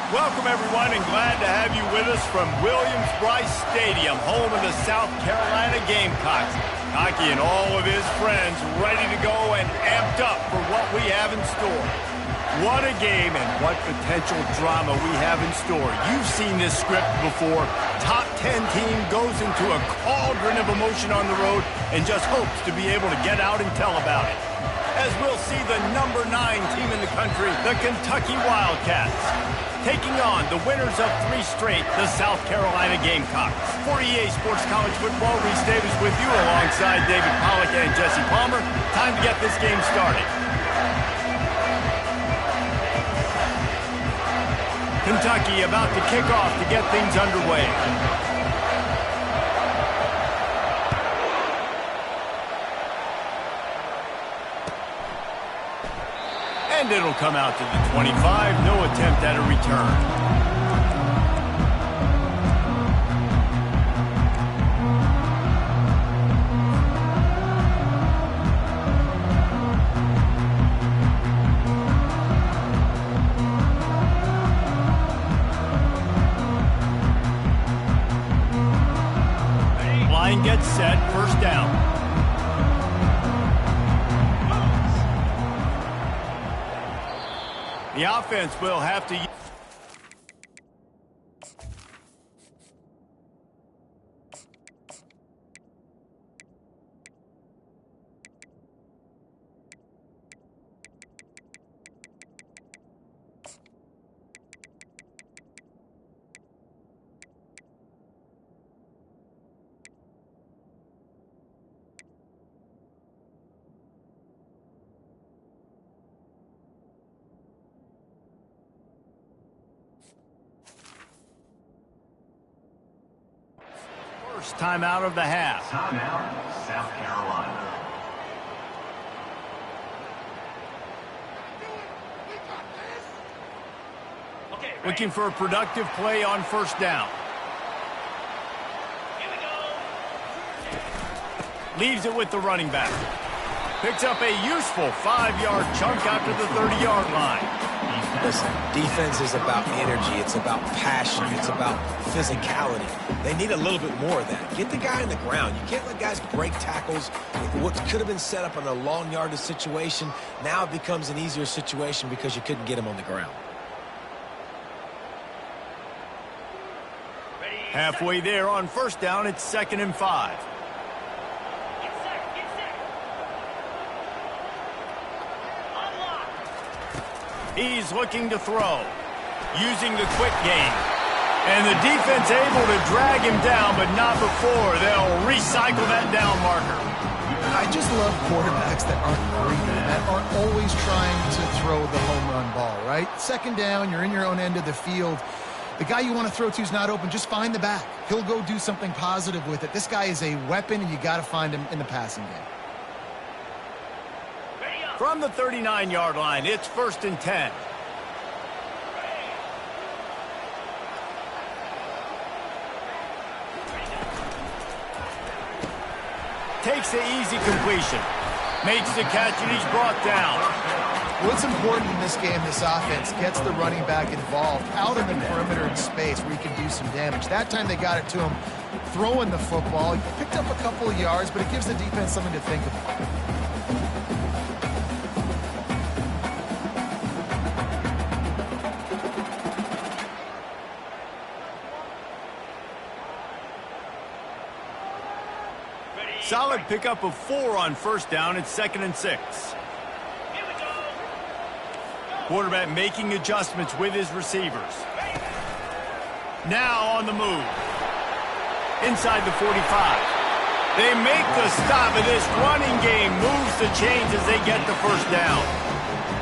Welcome, everyone, and glad to have you with us from Williams-Brice Stadium, home of the South Carolina Gamecocks. Hockey and all of his friends ready to go and amped up for what we have in store. What a game and what potential drama we have in store. You've seen this script before. Top 10 team goes into a cauldron of emotion on the road and just hopes to be able to get out and tell about it. As we'll see the number 9 team in the country, the Kentucky Wildcats, taking on the winners of 3 straight, the South Carolina Gamecocks. For EA Sports College Football, Reese Davis with you alongside David Pollack and Jesse Palmer. Time to get this game started. Kentucky about to kick off to get things underway. And it'll come out to the 25. No attempt at a return. Line gets set. First down. The offense will have to... First timeout of the half. Timeout, South Carolina. Looking for a productive play on first down. Here we go. Leaves it with the running back. Picks up a useful 5-yard chunk out to the 30-yard line. Listen, defense is about energy. It's about passion. It's about physicality. They need a little bit more of that. Get the guy on the ground. You can't let guys break tackles. What could have been set up in a long yardage situation, now it becomes an easier situation because you couldn't get him on the ground. Halfway there on first down, it's 2nd and 5. Get set, get set. Unlock. He's looking to throw, using the quick game. And the defense able to drag him down, but not before they'll recycle that down marker. I just love quarterbacks that aren't greedy, that aren't always trying to throw the home run ball, right? 2nd down, you're in your own end of the field. The guy you want to throw to is not open. Just find the back. He'll go do something positive with it. This guy is a weapon, and you got to find him in the passing game. From the 39-yard line, it's 1st and 10. Takes the easy completion. Makes the catch, and he's brought down. What's important in this game, this offense gets the running back involved out in the perimeter in space where he can do some damage. That time they got it to him throwing the football. He picked up a couple of yards, but it gives the defense something to think about. Solid pickup of 4 on first down. It's 2nd and 6. Quarterback making adjustments with his receivers. Now on the move. Inside the 45. They make the stop, and this running game moves the chains as they get the first down.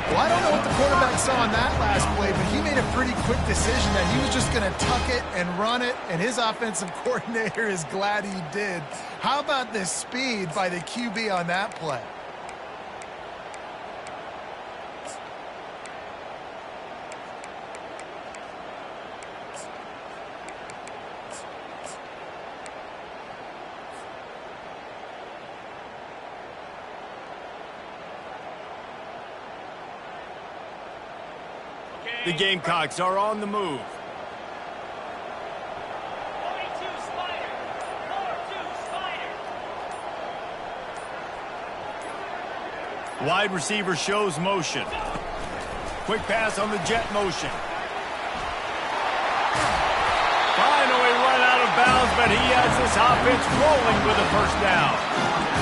Well, I don't know what the quarterback saw on that last play, but he made a pretty quick decision that he was just going to tuck it and run it, and his offensive coordinator is glad he did. How about the speed by the QB on that play? The Gamecocks are on the move. 42 Spider. 4-2 Spider. Wide receiver shows motion. Quick pass on the jet motion. Finally run out of bounds, but he has this offense rolling with a first down.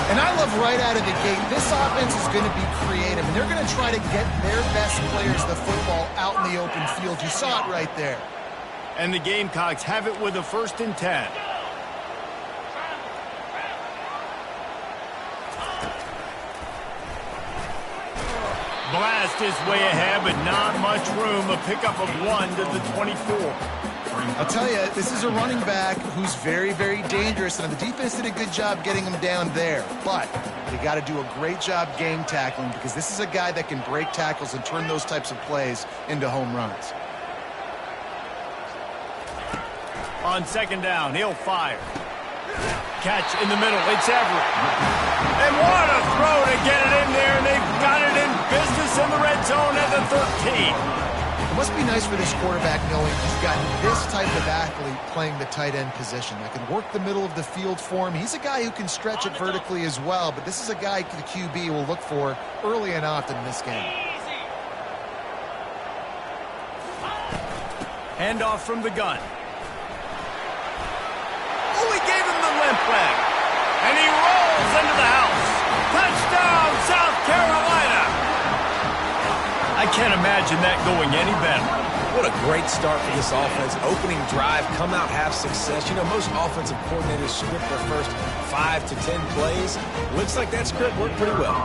And I love right out of the gate, this offense is going to be creative, and they're going to try to get their best players the football out in the open field. You saw it right there. And the Gamecocks have it with a 1st and 10. Blast is way ahead, but not much room. A pickup of 1 to the 24. I'll tell you, this is a running back who's very, very dangerous, and the defense did a good job getting him down there. But they got to do a great job game tackling, because this is a guy that can break tackles and turn those types of plays into home runs. On 2nd down, he'll fire. Catch in the middle, it's Everett. And what a throw to get it in there, and they've got it in business in the red zone at the 13. It must be nice for this quarterback knowing he's got this type of athlete playing the tight end position that can work the middle of the field for him. He's a guy who can stretch it vertically as well, but this is a guy the QB will look for early and often in this game. Handoff from the gun. Oh, he gave him the limp leg. And he rolls into the house. Touchdown, South Carolina. I can't imagine that going any better. What a great start for this offense. Opening drive, come out, have success. You know, most offensive coordinators script their first 5 to 10 plays. Looks like that script worked pretty well.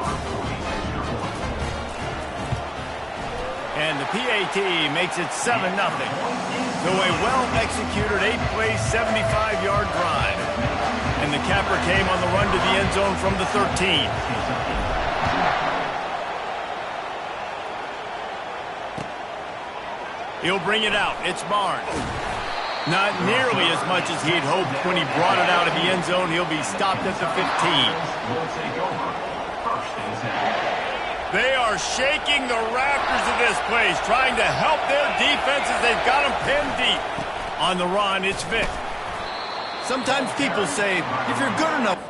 And the PAT makes it 7-0. So a well-executed 8-play, 75-yard drive. And the capper came on the run to the end zone from the 13. He'll bring it out. It's Barnes. Not nearly as much as he'd hoped when he brought it out of the end zone. He'll be stopped at the 15. They are shaking the rafters of this place, trying to help their defenses. They've got them pinned deep. On the run, it's Vic. Sometimes people say, if you're good enough...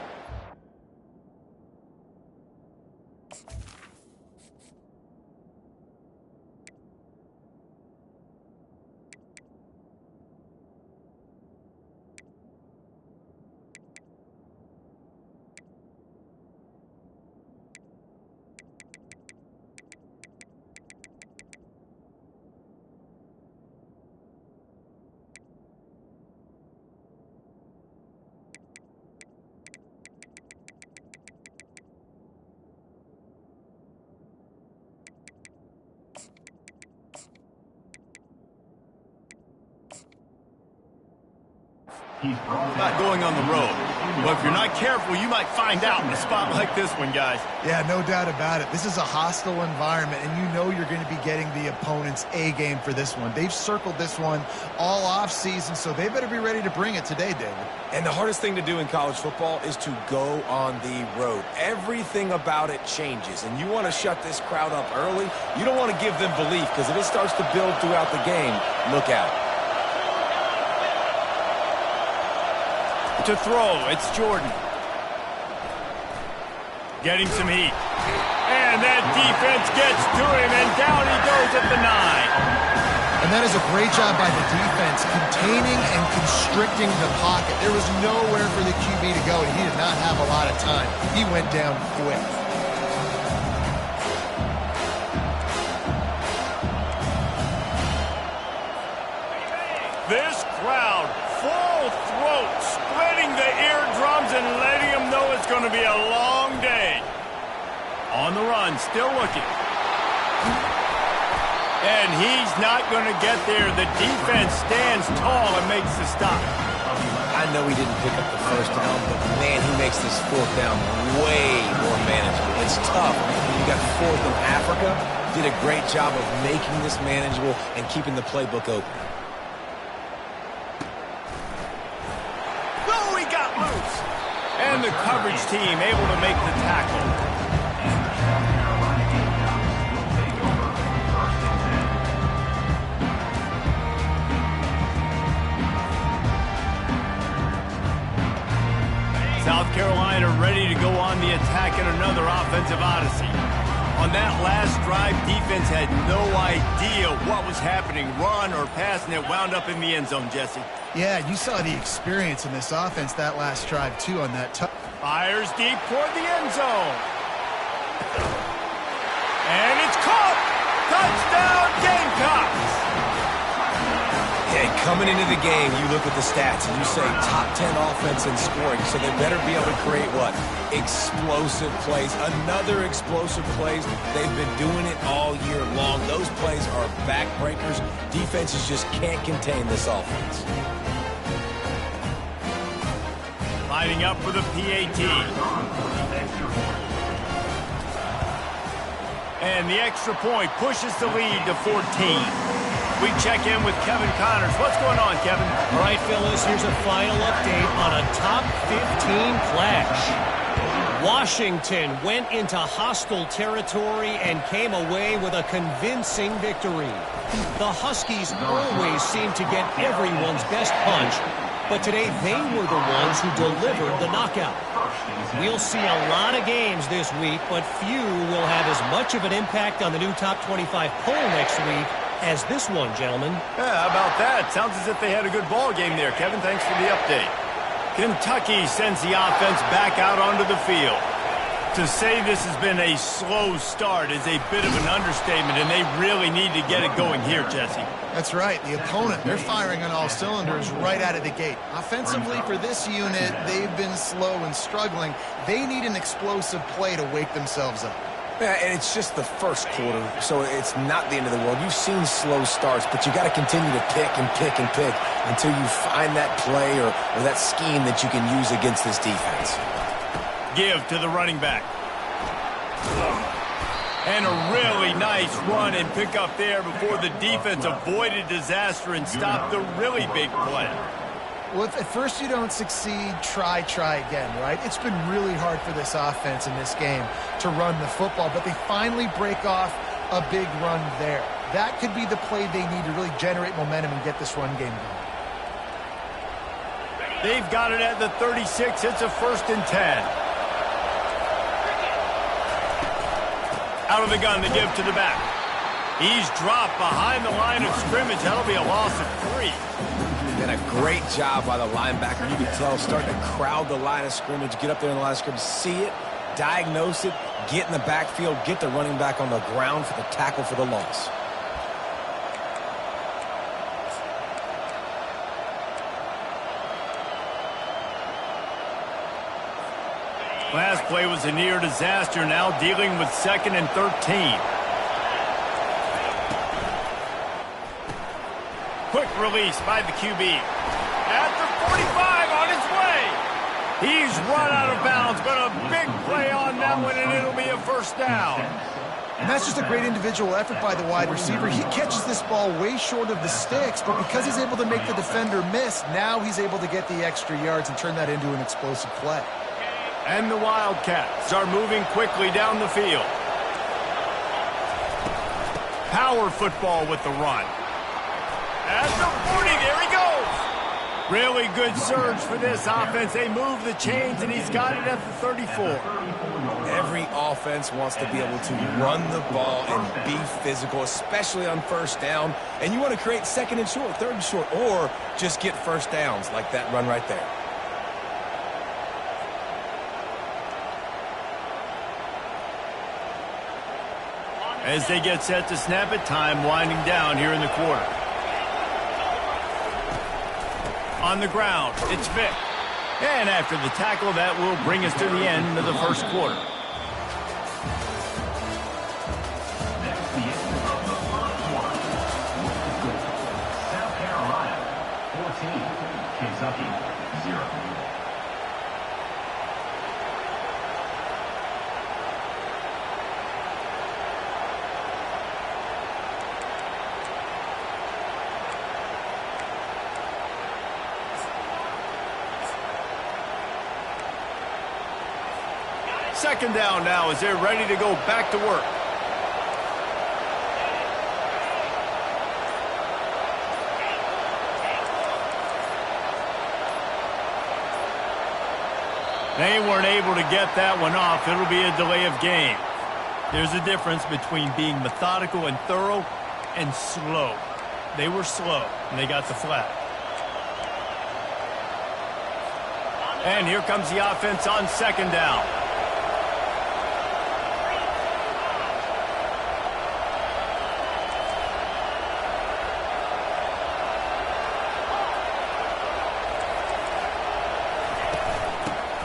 Not going on the road. But if you're not careful, you might find out in a spot like this one, guys. Yeah, no doubt about it. This is a hostile environment, and you know you're going to be getting the opponent's A game for this one. They've circled this one all off season, so they better be ready to bring it today, David. And the hardest thing to do in college football is to go on the road. Everything about it changes, and you want to shut this crowd up early. You don't want to give them belief, because if it starts to build throughout the game, look out. To throw, it's Jordan. Getting some heat. And that defense gets to him, and down he goes at the 9. And that is a great job by the defense, containing and constricting the pocket. There was nowhere for the QB to go, and he did not have a lot of time. He went down quick. This crowd, full throat, splitting the eardrums and letting them know it's going to be a long day. On the run, still looking. And he's not going to get there. The defense stands tall and makes the stop. I know he didn't pick up the first down, but man, he makes this 4th down way more manageable. It's tough. You got 4th in Africa. Did a great job of making this manageable and keeping the playbook open. And the coverage team able to make the tackle. odyssey. On that last drive, defense had no idea what was happening, run or pass, and it wound up in the end zone, Jesse. Yeah, you saw the experience in this offense that last drive, too, on that Fires deep toward the end zone. And it's caught! Touchdown, Gamecocks! Hey, coming into the game, you look at the stats and you say top 10 offense in scoring, so they better be able to create what? Explosive plays. Another explosive plays. They've been doing it all year long. Those plays are backbreakers. Defenses just can't contain this offense. Lining up for the PAT. And the extra point pushes the lead to 14. We check in with Kevin Connors. What's going on, Kevin? All right, fellas, here's a final update on a top 15 clash. Washington went into hostile territory and came away with a convincing victory. The Huskies always seem to get everyone's best punch, but today they were the ones who delivered the knockout. We'll see a lot of games this week, but few will have as much of an impact on the new top 25 poll next week as this one, gentlemen. Yeah, how about that? Sounds as if they had a good ball game there, Kevin. Thanks for the update. Kentucky sends the offense back out onto the field. To say this has been a slow start is a bit of an understatement, and they really need to get it going here, Jesse. That's right. The opponent, they're firing on all cylinders right out of the gate. Offensively, for this unit, they've been slow and struggling. They need an explosive play to wake themselves up. Yeah, and it's just the first quarter, so it's not the end of the world. You've seen slow starts, but you got to continue to pick and pick and pick until you find that play or that scheme that you can use against this defense. Give to the running back. And a really nice run and pick up there before the defense avoided disaster and stopped the really big play. Well, if at first you don't succeed, try again, right? It's been really hard for this offense in this game to run the football, but they finally break off a big run there. That could be the play they need to really generate momentum and get this run game going. They've got it at the 36. It's a 1st and 10. Out of the gun, the give to the back. He's dropped behind the line of scrimmage. That'll be a loss of 3. And a great job by the linebacker. You can tell, starting to crowd the line of scrimmage, get up there in the line of scrimmage, see it, diagnose it, get in the backfield, get the running back on the ground for the tackle for the loss. Last play was a near disaster, now dealing with 2nd and 13. Quick release by the QB. At the 45 on his way. He's run out of bounds, but a big play on that one, and it'll be a 1st down. And that's just a great individual effort by the wide receiver. He catches this ball way short of the sticks, but because he's able to make the defender miss, now he's able to get the extra yards and turn that into an explosive play. And the Wildcats are moving quickly down the field. Power football with the run. At the 40, there he goes. Really good surge for this offense. They move the chains, and he's got it at the 34. Every offense wants to be able to run the ball and be physical, especially on 1st down. And you want to create 2nd and short, 3rd and short, or just get 1st downs like that run right there. As they get set to snap it, time winding down here in the quarter. On the ground, it's Vick. And after the tackle, that will bring us to the end of the 1st quarter. South Carolina 14, Kentucky 0. Second down now as they're ready to go back to work. They weren't able to get that one off. It'll be a delay of game. There's a difference between being methodical and thorough and slow. They were slow, and they got the flag. And here comes the offense on second down.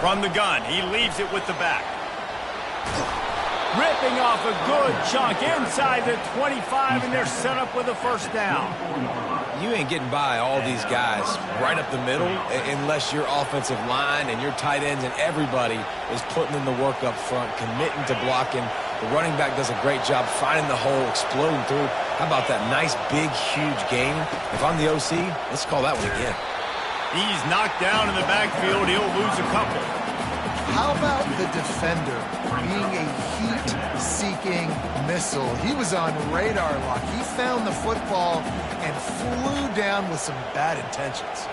From the gun, he leaves it with the back. Ripping off a good chunk inside the 25, and they're set up with a first down. You ain't getting by all these guys right up the middle unless your offensive line and your tight ends and everybody is putting in the work up front, committing to blocking. The running back does a great job finding the hole, exploding through. How about that nice, big, huge gain? If I'm the OC, let's call that one again. He's knocked down in the backfield. He'll lose a couple. How about the defender being a heat-seeking missile? He was on radar lock. He found the football and flew down with some bad intentions.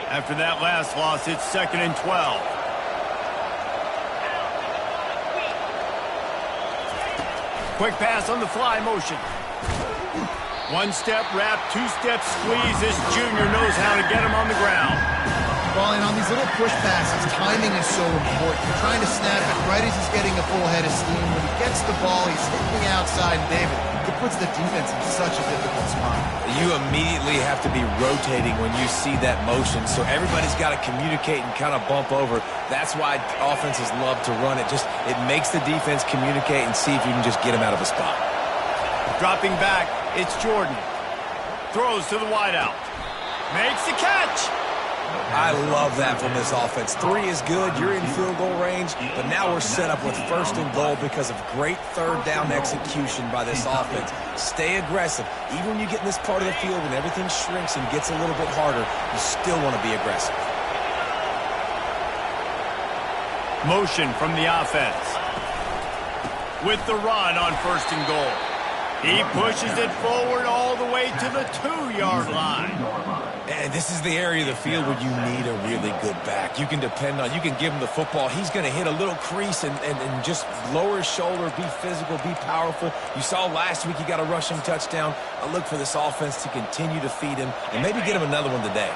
After that last loss, it's 2nd and 12. Quick pass on the fly motion. One step wrap, two step squeeze. This junior knows how to get him on the ground. Well, and on these little push passes, timing is so important. You're trying to snap it right as he's getting a full head of steam. When he gets the ball, he's hitting the outside. And David, it puts the defense in such a difficult spot. You immediately have to be rotating when you see that motion, so everybody's got to communicate and kind of bump over. That's why offenses love to run it. It makes the defense communicate and see if you can just get him out of a spot. Dropping back, it's Jordan. Throws to the wideout. Makes the catch. I love that from this offense. 3 is good. You're in field goal range, but now we're set up with 1st and goal because of great third down execution by this offense. Stay aggressive. Even when you get in this part of the field and everything shrinks and gets a little bit harder, you still want to be aggressive. Motion from the offense. With the run on 1st and goal. He pushes it forward all the way to the 2-yard line. And this is the area of the field where you need a really good back. You can depend on, you can give him the football. He's going to hit a little crease and just lower his shoulder, be physical, be powerful. You saw last week he got a rushing touchdown. I look for this offense to continue to feed him and maybe get him another one today.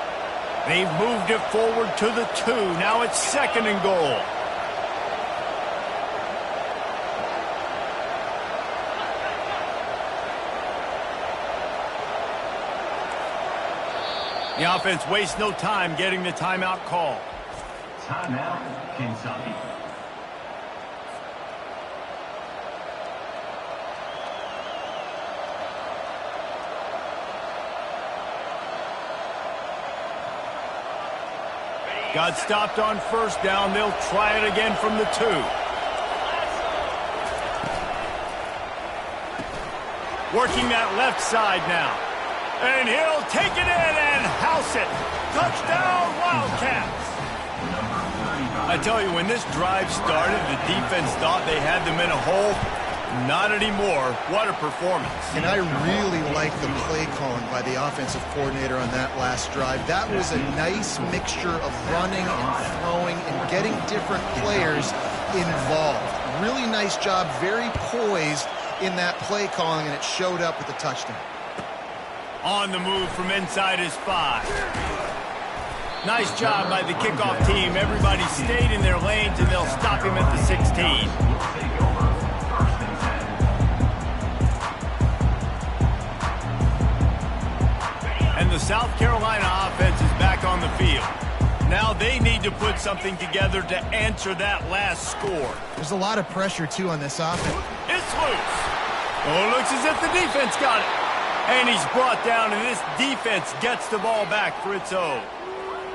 They've moved it forward to the 2. Now it's 2nd and goal. The offense wastes no time getting the timeout call. Timeout, Kentucky. Got stopped on 1st down. They'll try it again from the 2. Working that left side now. And he'll take it in and house it. Touchdown, Wildcats. I tell you, when this drive started, the defense thought they had them in a hole. Not anymore. What a performance. And I really like the play calling by the offensive coordinator on that last drive. That was a nice mixture of running and throwing and getting different players involved. Really nice job, very poised in that play calling, and it showed up with the touchdown. On the move from inside his 5. Nice job by the kickoff team. Everybody stayed in their lanes, and they'll stop him at the 16. And the South Carolina offense is back on the field. Now they need to put something together to answer that last score. There's a lot of pressure, too, on this offense. It's loose. Oh, it looks as if the defense got it. And he's brought down, and this defense gets the ball back for its own.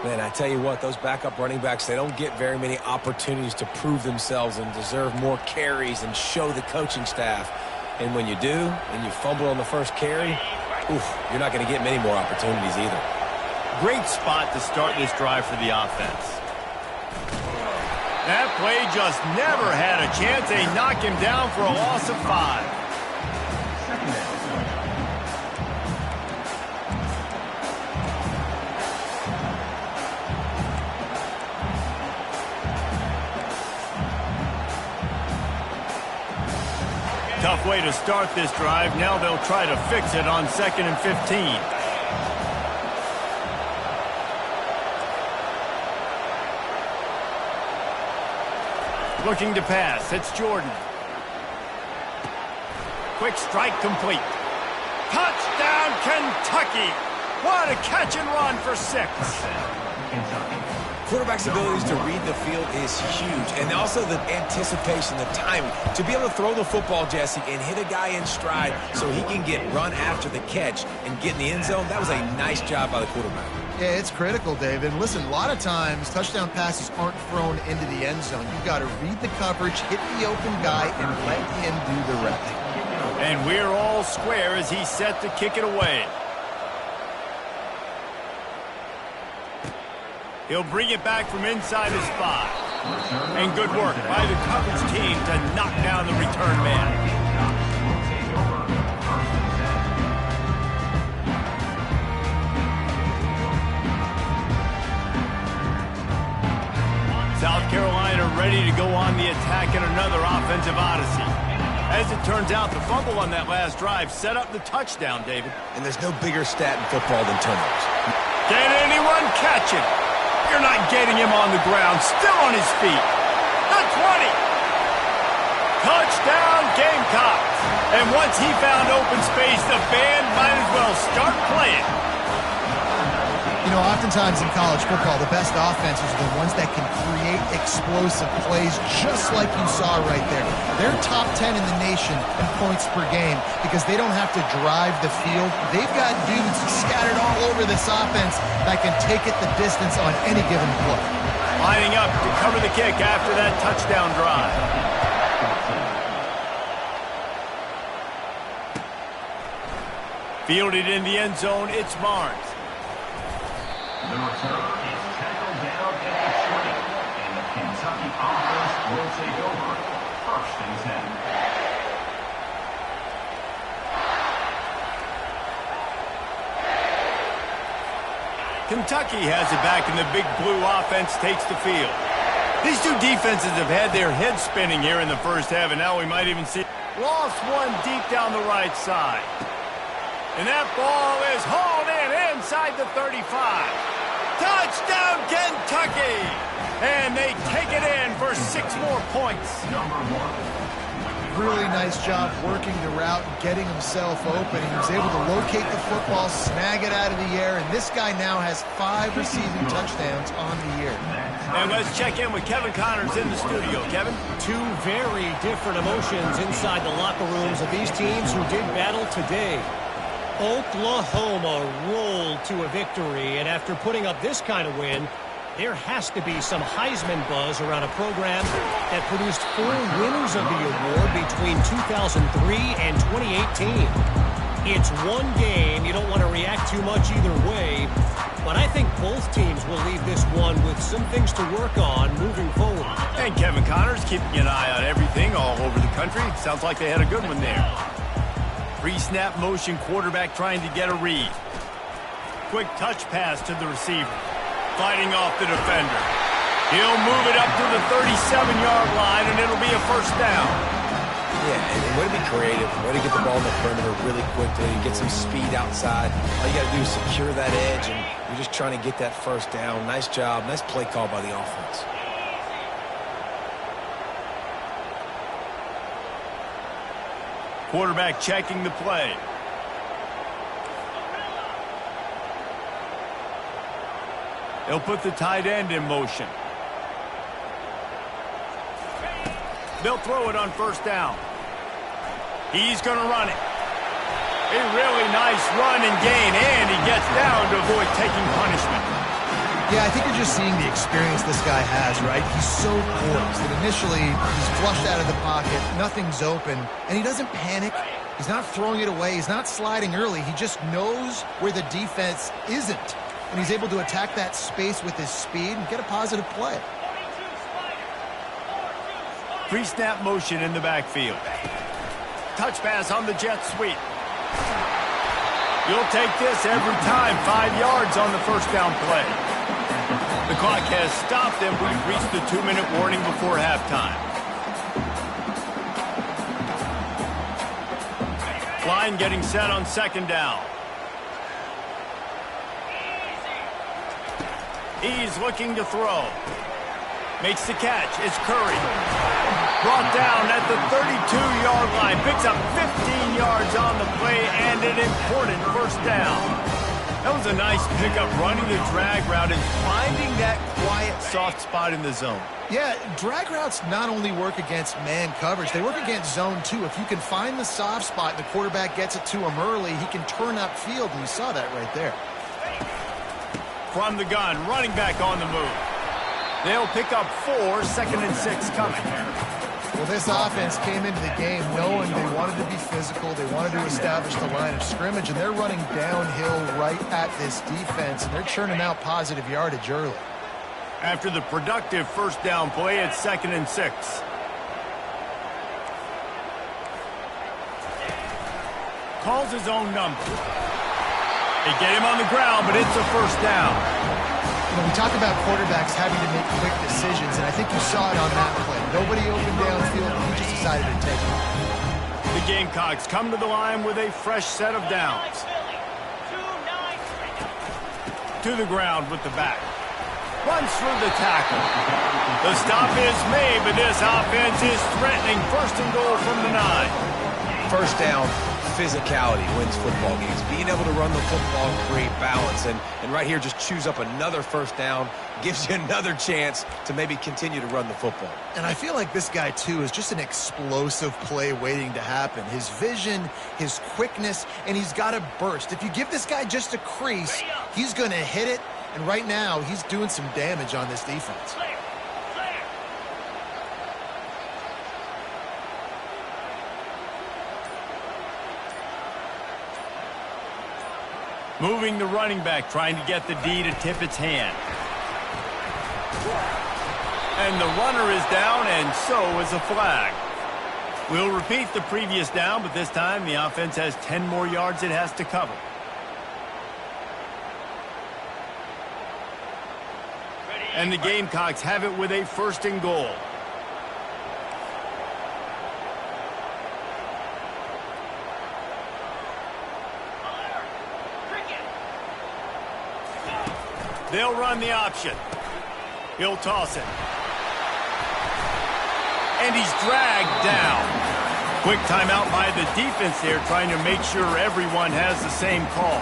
Man, I tell you what, those backup running backs, they don't get very many opportunities to prove themselves and deserve more carries and show the coaching staff. And when you do, and you fumble on the first carry, you're not going to get many more opportunities either. Great spot to start this drive for the offense. That play just never had a chance. They knock him down for a loss of 5. tough way to start this drive. Now they'll try to fix it on 2nd and 15. Looking to pass. It's Jordan. Quick strike complete. Touchdown, Kentucky! What a catch and run for 6. Quarterback's abilities to read the field is huge, and also the anticipation, the timing. To be able to throw the football, Jesse, and hit a guy in stride so he can get run after the catch and get in the end zone, that was a nice job by the quarterback. Yeah, it's critical, David. And listen, a lot of times touchdown passes aren't thrown into the end zone. You've got to read the coverage, hit the open guy, and let him do the rest. And we're all square as he's set to kick it away. He'll bring it back from inside his 5. And good work by the coverage team to knock down the return man. South Carolina ready to go on the attack in another offensive odyssey. As it turns out, the fumble on that last drive set up the touchdown, David. And there's no bigger stat in football than turnovers. Can anyone catch him? You're not getting him on the ground. Still on his feet. The 20. Touchdown, Gamecocks. And once he found open space, the band might as well start playing. You know, oftentimes in college football, the best offenses are the ones that can create explosive plays, just like you saw right there. They're top 10 in the nation in points per game because they don't have to drive the field. They've got dudes scattered all over this offense that can take it the distance on any given play. Lining up to cover the kick after that touchdown drive. Fielded in the end zone, it's Barnes. The return is tackled down at the 20, and the Kentucky offense will take over 1st and 10. Kentucky has it back, and the big blue offense takes the field. These two defenses have had their heads spinning here in the first half, and now we might even see lost one deep down the right side. And that ball is hauled in inside the 35. Touchdown, Kentucky! And they take it in for 6 more points. Really nice job working the route and getting himself open. He was able to locate the football, snag it out of the air, and this guy now has 5 receiving touchdowns on the year. And let's check in with Kevin Connors in the studio. Kevin? 2 very different emotions inside the locker rooms of these teams who did battle today. Oklahoma rolled to a victory, and after putting up this kind of win, there has to be some Heisman buzz around a program that produced 4 winners of the award between 2003 and 2018. It's one game. You don't want to react too much either way, but I think both teams will leave this one with some things to work on moving forward. And Kevin Connors keeping an eye on everything all over the country. Sounds like they had a good one there. Pre-snap motion, quarterback trying to get a read. Quick touch pass to the receiver. Fighting off the defender. He'll move it up to the 37-yard line, and it'll be a 1st down. Yeah, and way to be creative. Way to get the ball in the perimeter really quickly. Get some speed outside. All you got to do is secure that edge, and you're just trying to get that 1st down. Nice job. Nice play call by the offense. Quarterback checking the play. They'll put the tight end in motion. They'll throw it on 1st down. He's going to run it. A really nice run and gain, and he gets down to avoid taking punishment. Yeah, I think you're just seeing the experience this guy has, right? He's so poised that initially he's flushed out of the pocket, nothing's open, and he doesn't panic. He's not throwing it away. He's not sliding early. He just knows where the defense isn't, and he's able to attack that space with his speed and get a positive play. Pre-snap motion in the backfield. Touch pass on the jet sweep. You'll take this every time. 5 yards on the 1st down play. The clock has stopped, and we've reached the 2-minute warning before halftime. Line getting set on second down. He's looking to throw. Makes the catch. It's Curry. Brought down at the 32-yard line. Picks up 15 yards on the play and an important first down. That was a nice pickup, running the drag route and finding that quiet, soft spot in the zone. Yeah, drag routes not only work against man coverage, they work against zone too. If you can find the soft spot and the quarterback gets it to him early, he can turn upfield, and you saw that right there. From the gun, running back on the move. They'll pick up 4, 2nd and 6 coming. Well, this offense came into the game knowing they wanted to be physical, they wanted to establish the line of scrimmage, and they're running downhill right at this defense, and they're churning out positive yardage early. After the productive first down play, it's 2nd and 6. Calls his own number. They get him on the ground, but it's a first down. You know, we talk about quarterbacks having to make quick decisions, and I think you saw it on that play. Nobody opened downfield, and he just decided to take it. The Gamecocks come to the line with a fresh set of downs. To the ground with the back. Runs through the tackle. The stop is made, but this offense is threatening. First and goal from the 9. First down, physicality wins football games. Being able to run the football, create balance, and right here just choose up another first down, gives you another chance to maybe continue to run the football. And I feel like this guy, too, is just an explosive play waiting to happen. His vision, his quickness, and he's got a burst. If you give this guy just a crease, he's going to hit it, and right now he's doing some damage on this defense. Moving the running back, trying to get the D to tip its hand. And the runner is down, and so is a flag. We'll repeat the previous down, but this time the offense has 10 more yards it has to cover. And the Gamecocks have it with a first and goal. They'll run the option. He'll toss it. And he's dragged down. Quick timeout by the defense there, trying to make sure everyone has the same call.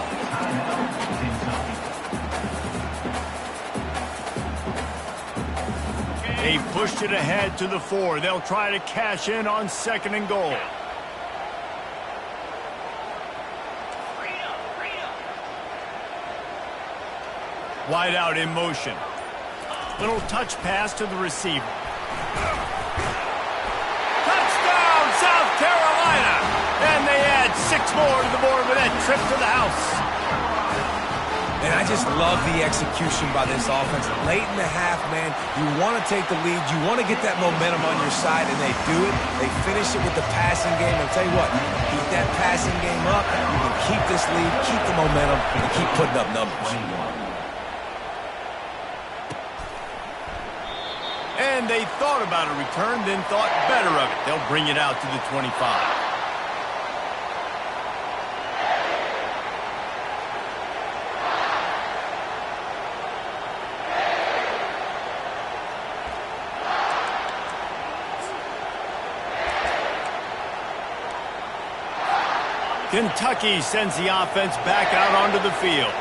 They pushed it ahead to the 4. They'll try to cash in on 2nd and goal. Wide out in motion. Little touch pass to the receiver. Touchdown, South Carolina! And they add 6 more to the board with that trip to the house. And I just love the execution by this offense. Late in the half, man, you want to take the lead. You want to get that momentum on your side, and they do it. They finish it with the passing game. I'll tell you what, keep that passing game up. You can keep this lead, keep the momentum, and keep putting up numbers. And they thought about a return, then thought better of it. They'll bring it out to the 25. Kentucky sends the offense back out onto the field.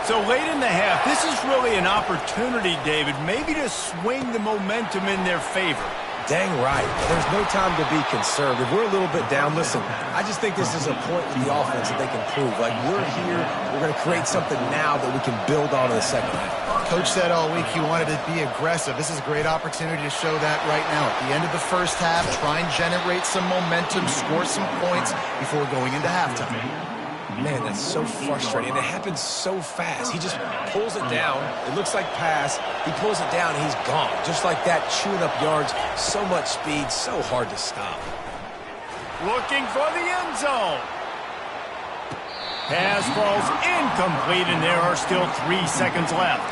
So late in the half, this is really an opportunity, David, maybe to swing the momentum in their favor. Dang right. There's no time to be conservative. We're a little bit down. Listen, I just think this is a point with the offense that they can prove. Like, we're here, we're going to create something now that we can build on in the second half. Coach said all week he wanted to be aggressive. This is a great opportunity to show that right now. At the end of the first half, try and generate some momentum, score some points before going into halftime. Man, that's so frustrating. It happens so fast. He just pulls it down. It looks like pass. He pulls it down, and he's gone. Just like that, chewing up yards. So much speed, so hard to stop. Looking for the end zone. Pass falls incomplete, and there are still 3 seconds left.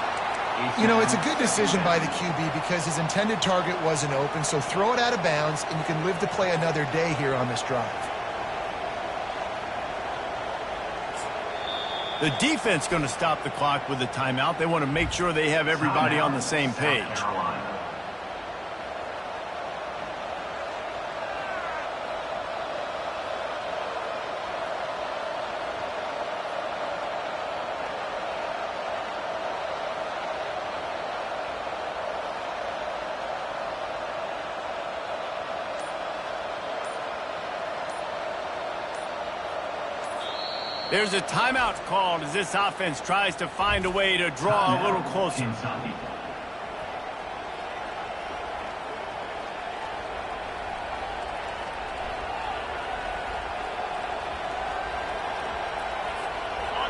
You know, it's a good decision by the QB because his intended target wasn't open, so throw it out of bounds, and you can live to play another day here on this drive. The defense going to stop the clock with a timeout. They want to make sure they have everybody on the same page. There's a timeout called as this offense tries to find a way to draw a little closer.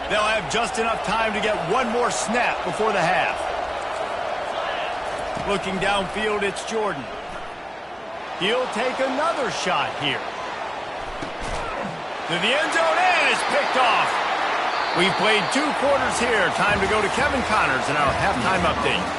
They'll have just enough time to get one more snap before the half. Looking downfield, it's Jordan. He'll take another shot here. To the end zone, and it's picked off. We've played 2 quarters here. Time to go to Kevin Connors in our halftime update.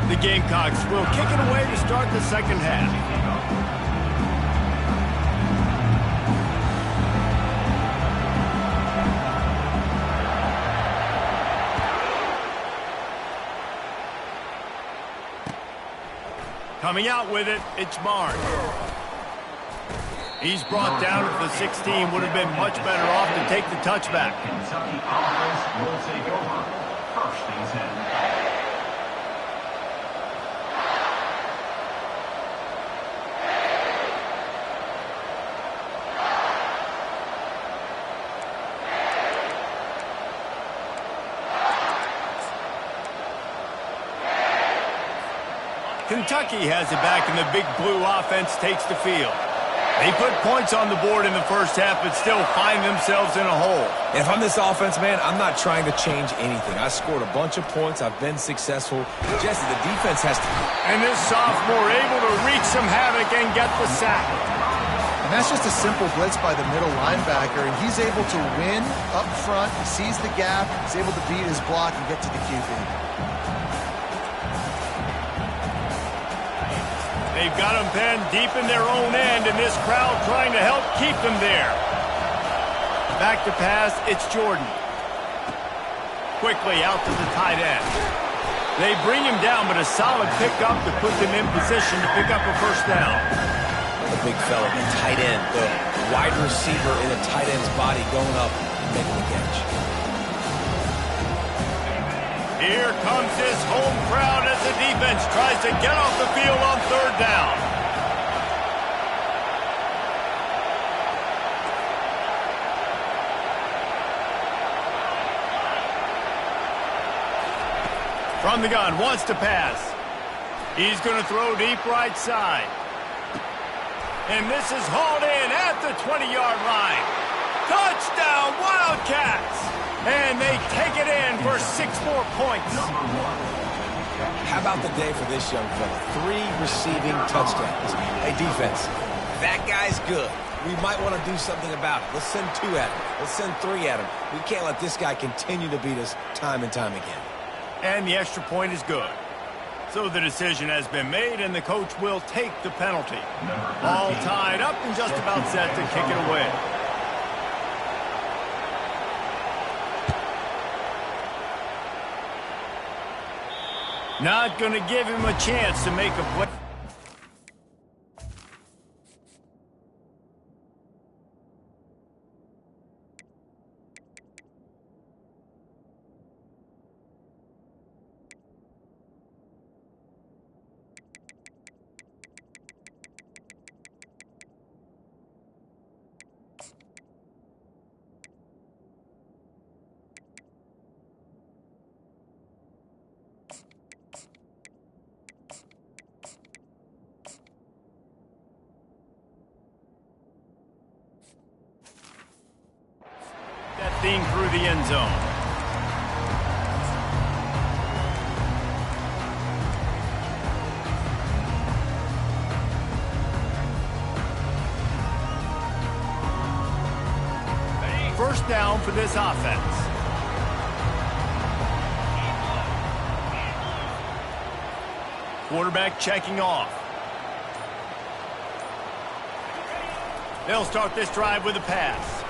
The Gamecocks will kick it away to start the second half. Coming out with it, it's Barnes. He's brought down at the 16. Would have been much better off to take the touchback. Kentucky offense will take over. First and 10. Kentucky has it back, and the Big Blue offense takes the field. They put points on the board in the first half, but still find themselves in a hole. If I'm this offense, man, I'm not trying to change anything. I scored a bunch of points. I've been successful. Jesse, the defense has to... And this sophomore able to wreak some havoc and get the sack. And that's just a simple blitz by the middle linebacker, and he's able to win up front. He sees the gap. He's able to beat his block and get to the QB. They've got them penned deep in their own end, and this crowd trying to help keep them there. Back to pass, it's Jordan. Quickly out to the tight end. They bring him down, but a solid pickup to put them in position to pick up a first down. The big fella, the tight end, the wide receiver in a tight end's body going up and making the catch. Here comes this home crowd as the defense tries to get off the field on third down. From the gun, wants to pass. He's going to throw deep right side. And this is hauled in at the 20-yard line. Touchdown, Wildcats! And they take it in for 6 more points. How about the day for this young fella? 3 receiving touchdowns. Hey, defense, that guy's good. We might want to do something about it. Let's send 2 at him. Let's send 3 at him. We can't let this guy continue to beat us time and time again. And the extra point is good. So the decision has been made, and the coach will take the penalty. All tied up and just about set to kick it away. Not going to give him a chance to make a play. That thing through the end zone. first down for this offense. Quarterback checking off. They'll start this drive with a pass.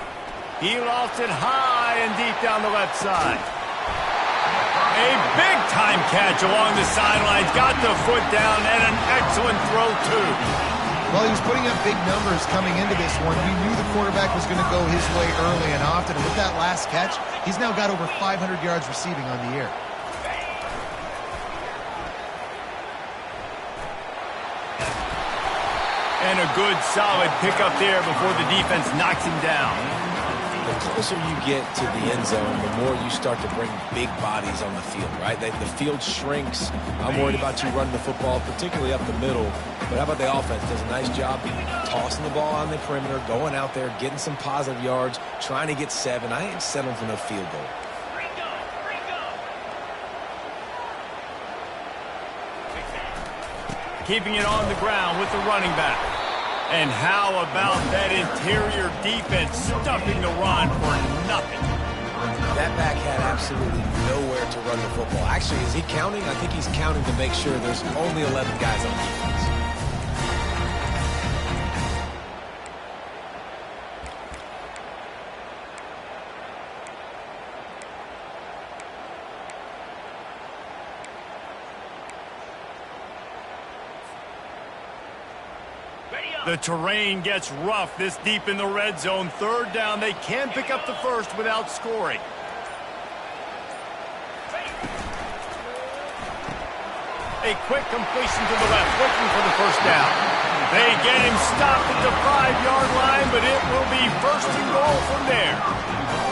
He lofts it high and deep down the left side. A big-time catch along the sidelines. Got the foot down and an excellent throw, too. Well, he was putting up big numbers coming into this one. He knew the quarterback was going to go his way early and often. And with that last catch, he's now got over 500 yards receiving on the year. And a good, solid pickup there before the defense knocks him down. The closer you get to the end zone, the more you start to bring big bodies on the field, right? The field shrinks. I'm worried about you running the football, particularly up the middle. But how about the offense? Does a nice job tossing the ball on the perimeter, going out there, getting some positive yards, trying to get 7. I ain't settling for no field goal. Keeping it on the ground with the running back. And how about that interior defense stuffing the run for nothing? That back had absolutely nowhere to run the football. Actually, is he counting? I think he's counting to make sure there's only 11 guys on defense. The terrain gets rough this deep in the red zone. Third down. They can pick up the first without scoring. A quick completion to the left, looking for the first down. They get him stopped at the 5-yard line, but it will be first and goal from there.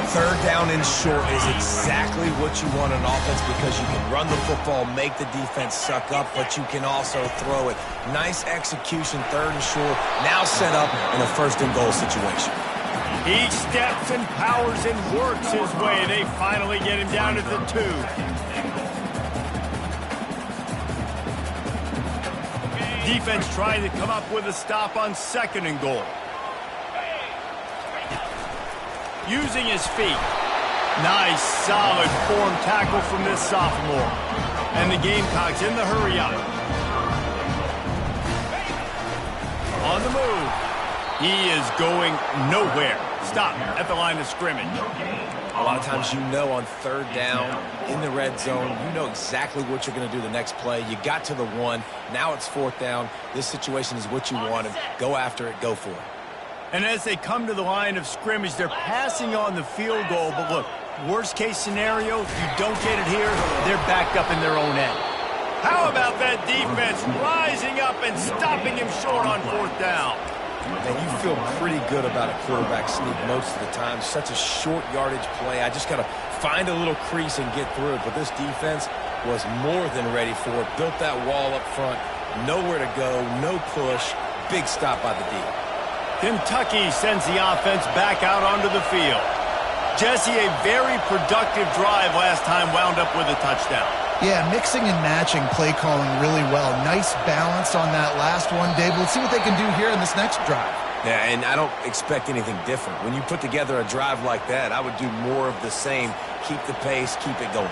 Third down and short is exactly what you want on offense because you can run the football, make the defense suck up, but you can also throw it. Nice execution, third and short, now set up in a first and goal situation. He steps and powers and works his way. They finally get him down at the 2. Defense trying to come up with a stop on second and goal. Using his feet. Nice, solid form tackle from this sophomore. And the Gamecocks in the hurry up. On the move. He is going nowhere. Stop at the line of scrimmage. A lot of times you know on third down in the red zone, you know exactly what you're going to do the next play. You got to the 1. Now it's fourth down. This situation is what you wanted. Go after it. Go for it. And as they come to the line of scrimmage, they're passing on the field goal. But look, worst case scenario, if you don't get it here, they're backed up in their own end. How about that defense rising up and stopping him short on fourth down? And you feel pretty good about a quarterback sneak most of the time. Such a short yardage play. I just got to find a little crease and get through it. But this defense was more than ready for it. Built that wall up front. Nowhere to go. No push. Big stop by the D. Kentucky sends the offense back out onto the field. Jesse, a very productive drive last time, wound up with a touchdown. Yeah, mixing and matching play calling really well. Nice balance on that last one, Dave. Let's see what they can do here in this next drive. Yeah, and I don't expect anything different. When you put together a drive like that, I would do more of the same. Keep the pace, keep it going.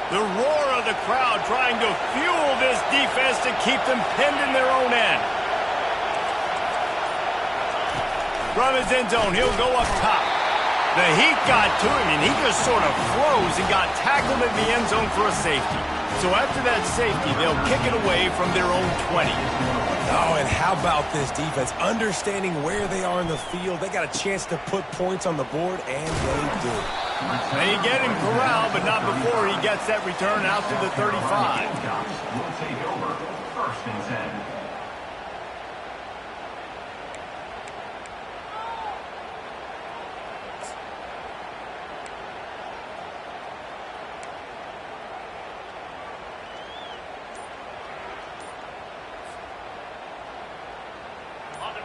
The roar of the crowd trying to fuel this defense to keep them pinned in their own end. From his end zone, he'll go up top. The heat got to him, and he just sort of froze and got tackled in the end zone for a safety. So after that safety, they'll kick it away from their own 20. Oh, and how about this defense? Understanding where they are in the field. They got a chance to put points on the board, and they do. They get him corralled, but not before he gets that return out to the 35. Will take over first and 10.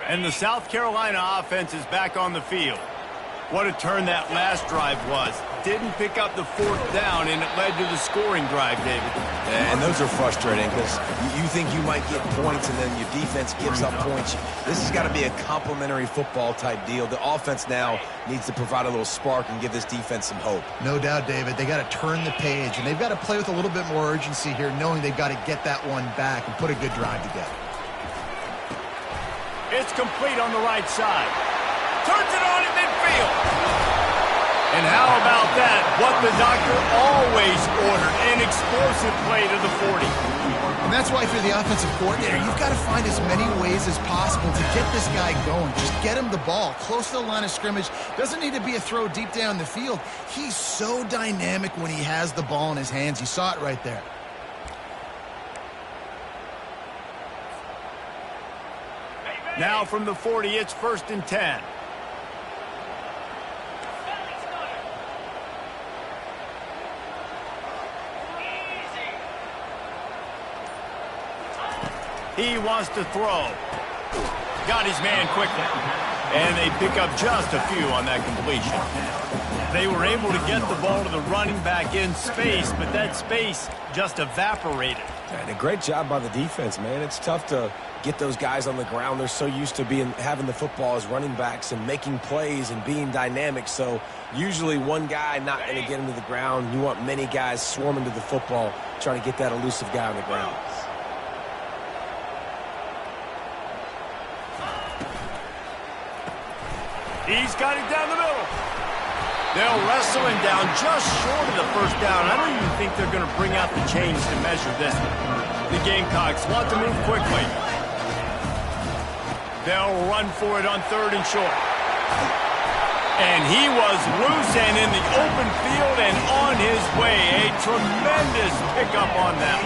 And the South Carolina offense is back on the field. What a turn that last drive was. didn't pick up the fourth down, and it led to the scoring drive, David. And those are frustrating because you think you might get points and then your defense gives up points. This has got to be a complementary football type deal. The offense now needs to provide a little spark and give this defense some hope. No doubt, David. They got to turn the page, and they've got to play with a little bit more urgency here, knowing they've got to get that one back and put a good drive together. It's complete on the right side. Turns it on in midfield. And how about that? What the doctor always ordered, an explosive play to the 40. And that's why if you're the offensive coordinator, you've got to find as many ways as possible to get this guy going. Just get him the ball close to the line of scrimmage. Doesn't need to be a throw deep down the field. He's so dynamic when he has the ball in his hands. You saw it right there. Now from the 40, it's 1st and 10. He wants to throw. Got his man quickly. And they pick up just a few on that completion. They were able to get the ball to the running back in space, but that space just evaporated. And a great job by the defense, man. It's tough to get those guys on the ground. They're so used to having the football as running backs and making plays and being dynamic. So usually one guy not going to get him to the ground. You want many guys swarming to the football, trying to get that elusive guy on the ground. He's got it down the middle. They'll wrestle him down just short of the first down. I don't even think they're going to bring out the chains to measure this one. The Gamecocks want to move quickly. They'll run for it on 3rd and short. And he was loose and in the open field and on his way. A tremendous pickup on that.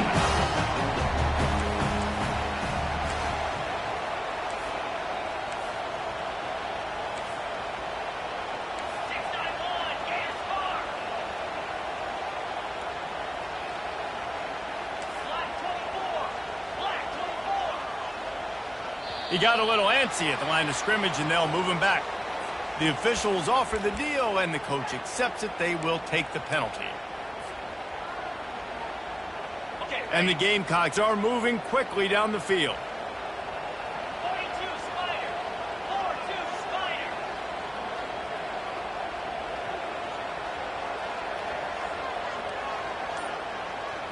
He got a little antsy at the line of scrimmage, and they'll move him back. The officials offer the deal, and the coach accepts it. They will take the penalty. And the Gamecocks are moving quickly down the field. 42 Spider. 4-2 Spider.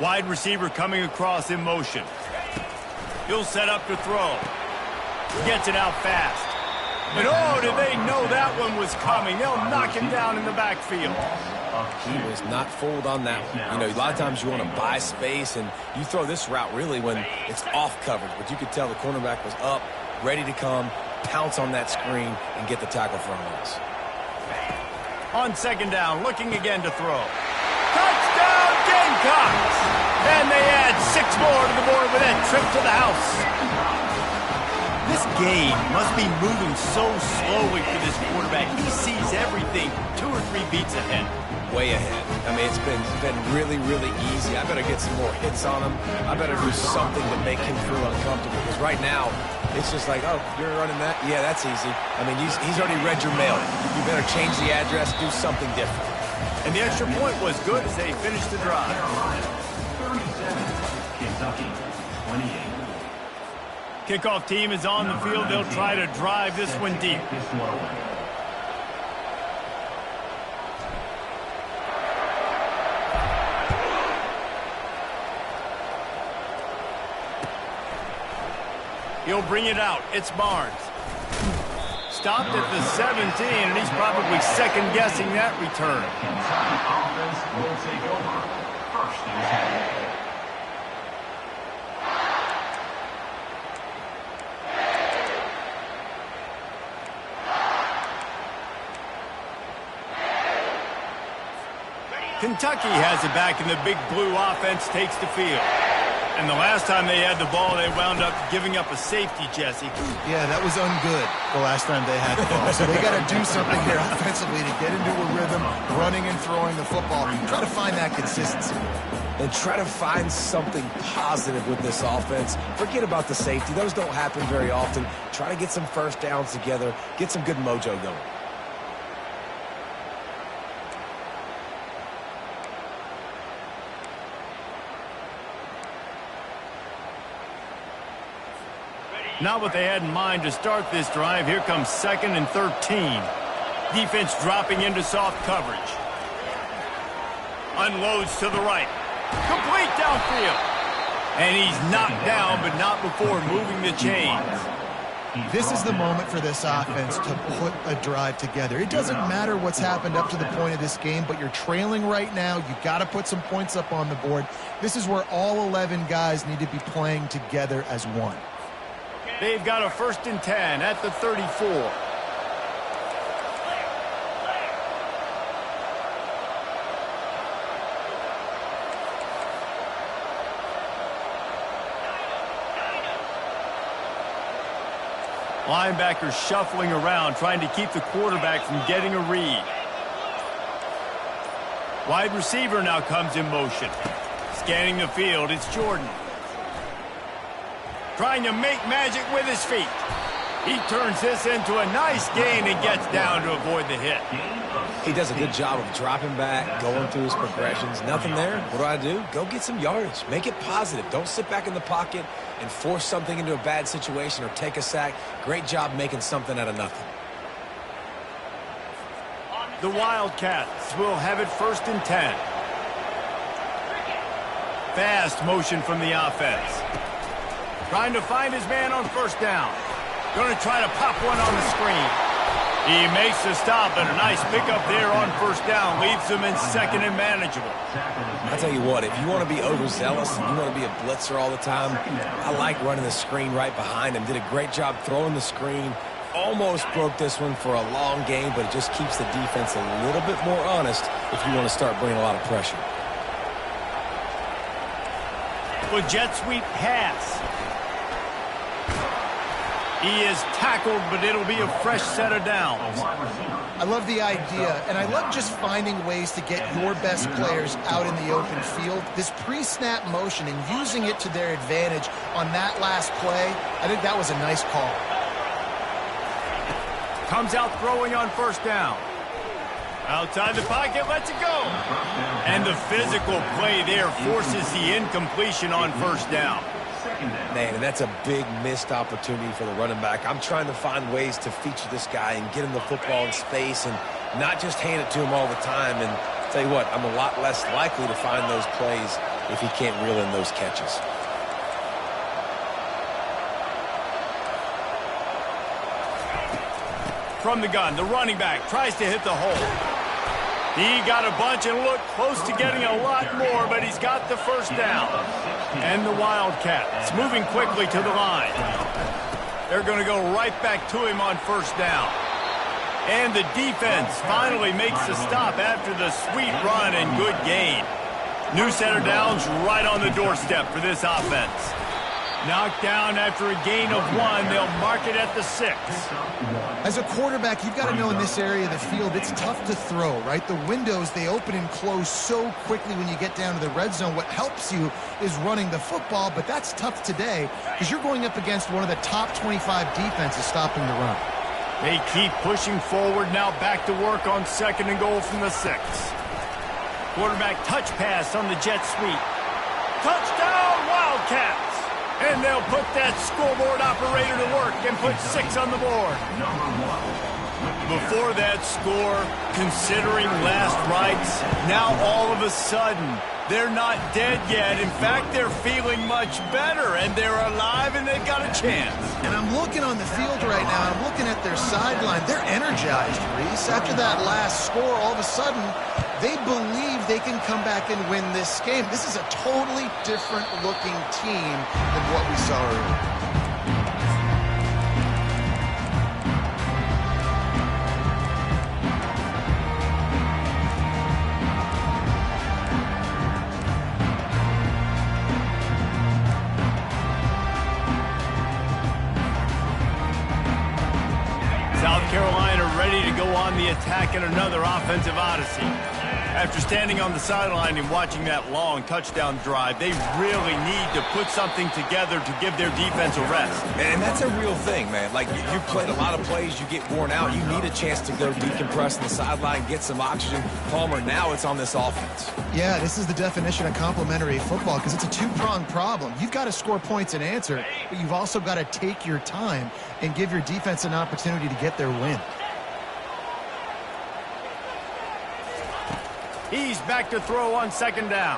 Wide receiver coming across in motion. He'll set up to throw. Gets it out fast. And oh, did they know that one was coming? They'll knock him down in the backfield. He was not fooled on that one. You know, a lot of times you want to buy space, and you throw this route really when it's off coverage. But you could tell the cornerback was up, ready to come, pounce on that screen, and get the tackle for a loss. On 2nd down, looking again to throw. Touchdown, Gamecocks! And they add 6 more to the board with that trip to the house. This game must be moving so slowly for this quarterback. He sees everything 2 or 3 beats ahead. Way ahead. I mean, it's been really, really easy. I better get some more hits on him. I better do something to make him feel uncomfortable. Because right now, it's just like, oh, you're running that? Yeah, that's easy. I mean, he's already read your mail. You better change the address, do something different. And the extra point was good as they finished the drive. 37, Kentucky, 28. Kickoff team is on the field. They'll try to drive this one deep. He'll bring it out. It's Barnes. Stopped at the 17, and he's probably second-guessing that return. Kentucky offense will take over. 1st and 10. Kentucky has it back, and the big blue offense takes the field. And the last time they had the ball, they wound up giving up a safety, Jesse. Yeah, that was ungood the last time they had the ball. So they got to do something here offensively to get into a rhythm, running and throwing the football. Try to find that consistency. And try to find something positive with this offense. Forget about the safety. Those don't happen very often. Try to get some 1st downs together, get some good mojo going. Not what they had in mind to start this drive. Here comes 2nd and 13. Defense dropping into soft coverage. Unloads to the right. Complete downfield. And he's knocked down, but not before moving the chains. This is the moment for this offense to put a drive together. It doesn't matter what's happened up to the point of this game, but you're trailing right now. You've got to put some points up on the board. This is where all 11 guys need to be playing together as one. They've got a 1st and 10 at the 34. Linebackers shuffling around, trying to keep the quarterback from getting a read. Wide receiver now comes in motion. Scanning the field, it's Jordan. Trying to make magic with his feet. He turns this into a nice gain and gets down to avoid the hit. He does a good job of dropping back, going through his progressions. Nothing there. What do? Go get some yardage. Make it positive. Don't sit back in the pocket and force something into a bad situation or take a sack. Great job making something out of nothing. The Wildcats will have it 1st and 10. Fast motion from the offense. Trying to find his man on 1st down. Going to try to pop one on the screen. He makes the stop, and a nice pickup there on 1st down. Leaves him in 2nd and manageable. I'll tell you what, if you want to be overzealous and you want to be a blitzer all the time, I like running the screen right behind him. Did a great job throwing the screen. Almost broke this one for a long game, but it just keeps the defense a little bit more honest if you want to start bringing a lot of pressure. With jet sweep pass. He is tackled, but it'll be a fresh set of downs. I love the idea, and I love just finding ways to get your best players out in the open field. This pre-snap motion and using it to their advantage on that last play, I think that was a nice call. Comes out throwing on 1st down. Outside the pocket, lets it go. And the physical play there forces the incompletion on 1st down. Man, and that's a big missed opportunity for the running back. I'm trying to find ways to feature this guy and get him the football in space and not just hand it to him all the time. And I'll tell you what, I'm a lot less likely to find those plays if he can't reel in those catches. From the gun, the running back tries to hit the hole. He got a bunch and looked close to getting a lot more, but he's got the 1st down. And the Wildcats moving quickly to the line. They're going to go right back to him on 1st down. And the defense finally makes the stop after the sweet run and good gain. New set of downs right on the doorstep for this offense. Knocked down after a gain of 1. They'll mark it at the 6. As a quarterback, you've got to know in this area of the field, it's tough to throw, right? The windows, they open and close so quickly when you get down to the red zone. What helps you is running the football, but that's tough today because you're going up against one of the top 25 defenses stopping the run. They keep pushing forward, now back to work on 2nd and goal from the 6. Quarterback touch pass on the jet sweep. Touchdown, Wildcats! And they'll put that scoreboard operator to work and put 6 on the board. Before that score, considering last rites, now all of a sudden, they're not dead yet. In fact, they're feeling much better, and they're alive, and they've got a chance. And I'm looking on the field right now. I'm looking at their sideline. They're energized, Reese. After that last score, all of a sudden, they believe they can come back and win this game. This is a totally different looking team than what we saw earlier. South Carolina ready to go on the attack in another offensive odyssey. After standing on the sideline and watching that long touchdown drive, they really need to put something together to give their defense a rest. And that's a real thing, man. Like, you've played a lot of plays, you get worn out, you need a chance to go decompress on the sideline, get some oxygen. Palmer, now it's on this offense. Yeah, this is the definition of complementary football because it's a two-pronged problem. You've got to score points and answer, but you've also got to take your time and give your defense an opportunity to get their win. He's back to throw on second down.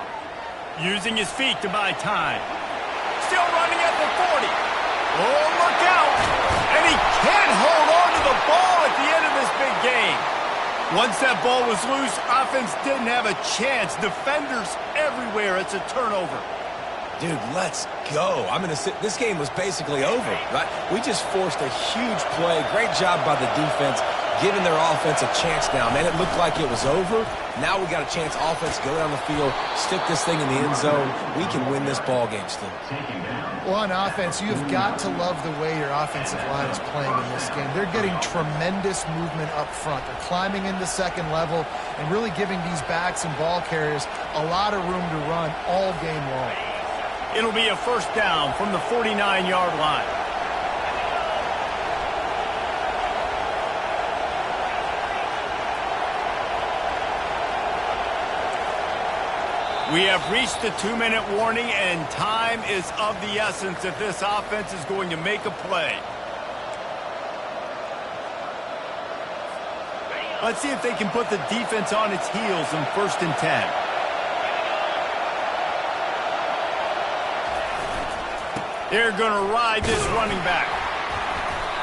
Using his feet to buy time. Still running at the 40. Oh, look out. And he can't hold on to the ball at the end of this big game. Once that ball was loose, offense didn't have a chance. Defenders everywhere. It's a turnover. Dude, let's go. This game was basically over, right? We just forced a huge play. Great job by the defense, giving their offense a chance now. Man, it looked like it was over. Now we got a chance. Offense, go down the field, stick this thing in the end zone. We can win this ball game still. Well, on offense, you've got to love the way your offensive line is playing in this game. They're getting tremendous movement up front. They're climbing into second level and really giving these backs and ball carriers a lot of room to run all game long. It'll be a first down from the 49-yard line. We have reached the 2-minute warning, and time is of the essence if this offense is going to make a play. Let's see if they can put the defense on its heels in 1st and 10. They're going to ride this running back.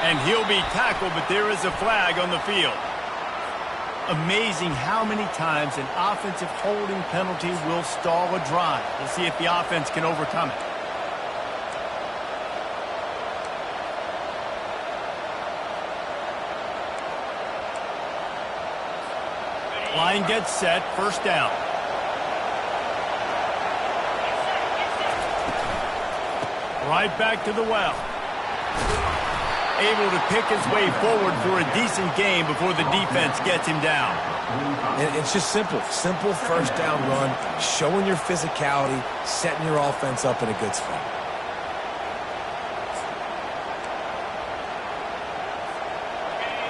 And he'll be tackled, but there is a flag on the field. Amazing how many times an offensive holding penalty will stall a drive. We'll see if the offense can overcome it. Line gets set, first down. Right back to the well. Able to pick his way forward for a decent game before the defense gets him down. And it's just simple first down run, showing your physicality, setting your offense up in a good spot.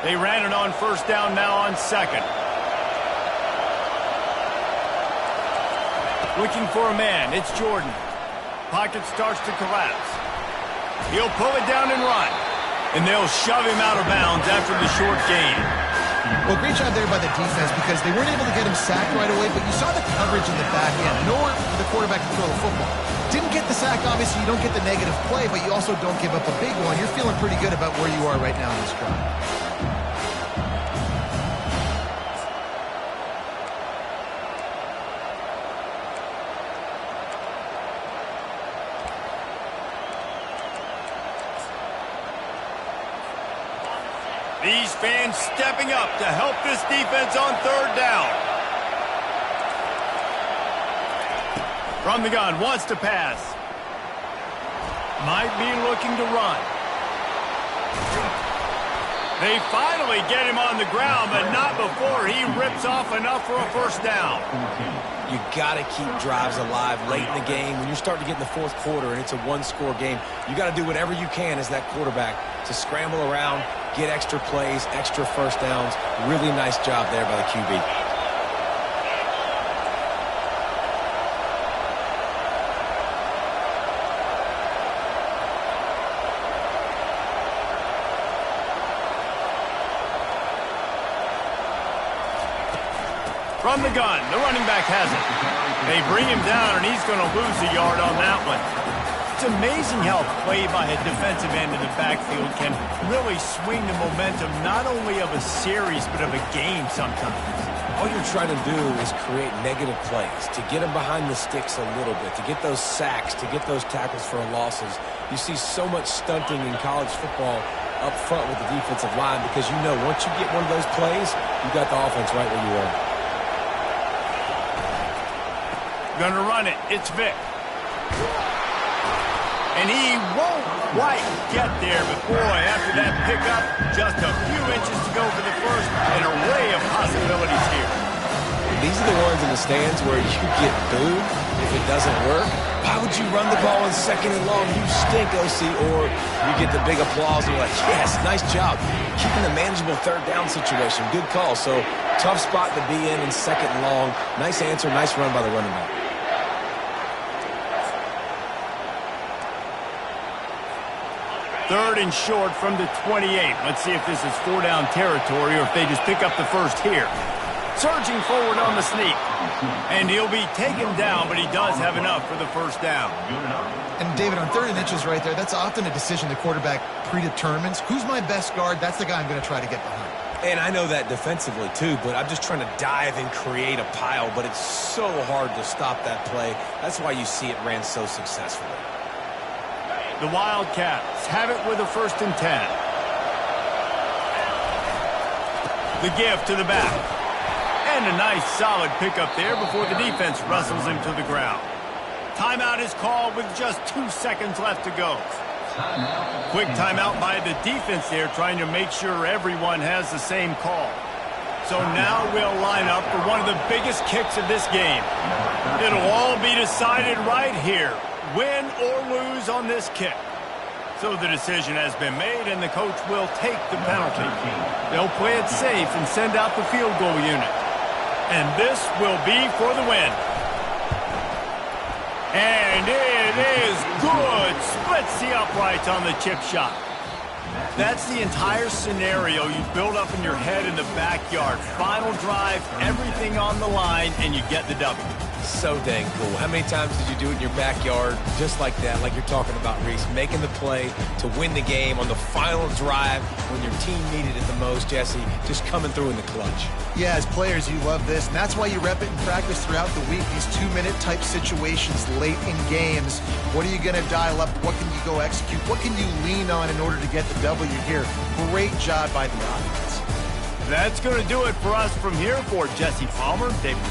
They ran it on first down, now on second. Looking for a man, it's Jordan. Pocket starts to collapse. He'll pull it down and run. And they'll shove him out of bounds after the short gain. Well, great job there by the defense because they weren't able to get him sacked right away, but you saw the coverage in the back end. Nowhere for the quarterback to throw the football. Didn't get the sack, obviously you don't get the negative play, but you also don't give up a big one. You're feeling pretty good about where you are right now in this drive. These fans stepping up to help this defense on third down. From the gun, wants to pass. Might be looking to run. They finally get him on the ground, but not before he rips off enough for a first down. You got to keep drives alive late in the game. When you're starting to get in the fourth quarter and it's a one-score game, you got to do whatever you can as that quarterback to scramble around, get extra plays, extra first downs. Really nice job there by the QB. From the gun, the running back has it. They bring him down, and he's going to lose a yard on that one. It's amazing how play by a defensive end in the backfield can really swing the momentum not only of a series but of a game sometimes. All you're trying to do is create negative plays, to get them behind the sticks a little bit, to get those sacks, to get those tackles for losses. You see so much stunting in college football up front with the defensive line because you know once you get one of those plays, you got the offense right where you are. Gonna run it. It's Vic. And he won't quite get there, but boy, after that pickup, just a few inches to go for the first, an array of possibilities here. these are the ones in the stands where you get booed if it doesn't work. Why would you run the ball in 2nd and long? You stink, OC. Or you get the big applause and you're like, yes, nice job. Keeping a manageable 3rd down situation. Good call. So tough spot to be in 2nd and long. Nice answer, nice run by the running back. Third and short from the 28. Let's see if this is 4-down territory or if they just pick up the first here. Surging forward on the sneak. And he'll be taken down, but he does have enough for the first down. And David, on 3rd and inches right there, that's often a decision the quarterback predetermines. Who's my best guard? That's the guy I'm going to try to get behind. And I know that defensively too, but I'm just trying to dive and create a pile, but it's so hard to stop that play. That's why you see it ran so successfully. The Wildcats have it with a 1st and 10. The give to the back. And a nice solid pickup there before the defense wrestles him to the ground. Timeout is called with just 2 seconds left to go. Quick timeout by the defense there, trying to make sure everyone has the same call. So now we'll line up for one of the biggest kicks of this game. It'll all be decided right here, win or lose on this kick. So the decision has been made, and the coach will take the penalty. They'll play it safe and send out the field goal unit. And this will be for the win. And it is good. Splits the uprights on the chip shot. That's the entire scenario you build up in your head in the backyard. Final drive, everything on the line, and you get the W. So dang cool. How many times did you do it in your backyard just like that, like you're talking about, Reese, making the play to win the game on the final drive when your team needed it the most, Jesse, just coming through in the clutch. Yeah, as players, you love this, and that's why you rep it in practice throughout the week, these 2-minute type situations late in games. What are you going to dial up? What can you go execute? What can you lean on in order to get the W here? Great job by the offense. That's going to do it for us from here. For Jesse Palmer, David